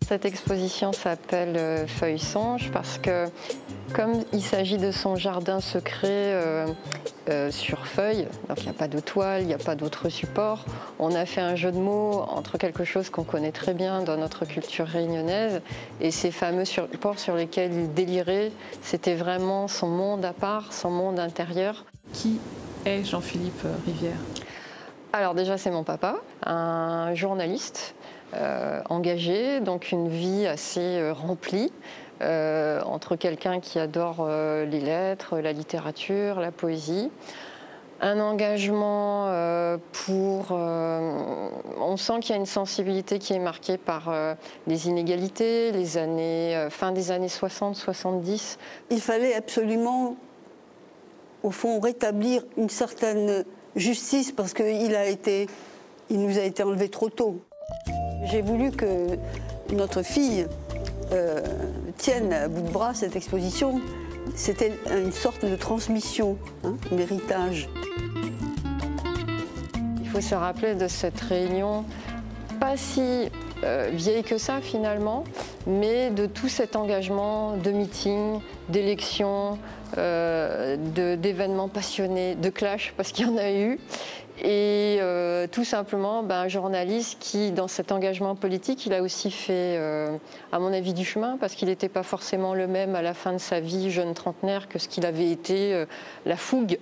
Cette exposition s'appelle Feuilles songes parce que comme il s'agit de son jardin secret sur feuilles, donc il n'y a pas de toile, il n'y a pas d'autre support, on a fait un jeu de mots entre quelque chose qu'on connaît très bien dans notre culture réunionnaise et ces fameux supports sur lesquels il délirait, c'était vraiment son monde à part, son monde intérieur. Qui est Jean-Philippe Rivière ? Alors déjà c'est mon papa, un journaliste engagé, donc une vie assez remplie. Entre quelqu'un qui adore les lettres, la littérature, la poésie. Un engagement on sent qu'il y a une sensibilité qui est marquée par les inégalités, les années, fin des années 60-70. Il fallait absolument, au fond, rétablir une certaine justice parce qu'il nous a été enlevé trop tôt. J'ai voulu que notre fille tienne à bout de bras cette exposition. C'était une sorte de transmission, un héritage. Il faut se rappeler de cette réunion, pas si vieille que ça finalement, mais de tout cet engagement de meetings, d'élections, d'événements passionnés, de clashs, parce qu'il y en a eu. Et tout simplement, un journaliste qui, dans cet engagement politique, il a aussi fait, à mon avis, du chemin, parce qu'il n'était pas forcément le même à la fin de sa vie, jeune trentenaire, que ce qu'il avait été, la fougue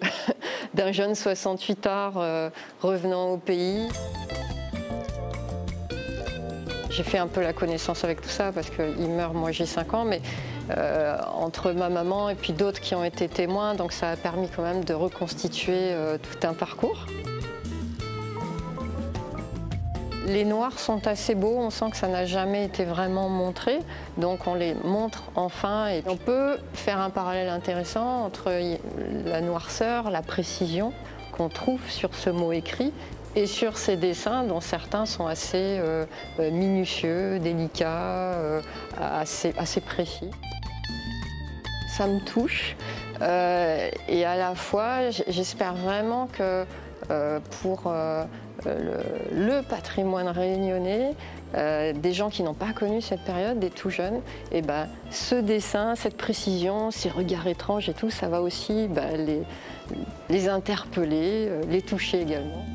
d'un jeune 68ard revenant au pays. J'ai fait un peu la connaissance avec tout ça, parce qu'il meurt, moi j'ai 5 ans, mais entre ma maman et puis d'autres qui ont été témoins, donc ça a permis quand même de reconstituer tout un parcours. Les noirs sont assez beaux, on sent que ça n'a jamais été vraiment montré, donc on les montre enfin et on peut faire un parallèle intéressant entre la noirceur, la précision qu'on trouve sur ce mot écrit et sur ces dessins dont certains sont assez minutieux, délicats, assez précis. Ça me touche et à la fois j'espère vraiment que pour le patrimoine réunionnais, des gens qui n'ont pas connu cette période, des tout jeunes, et ce dessin, cette précision, ces regards étranges et tout, ça va aussi les interpeller, les toucher également.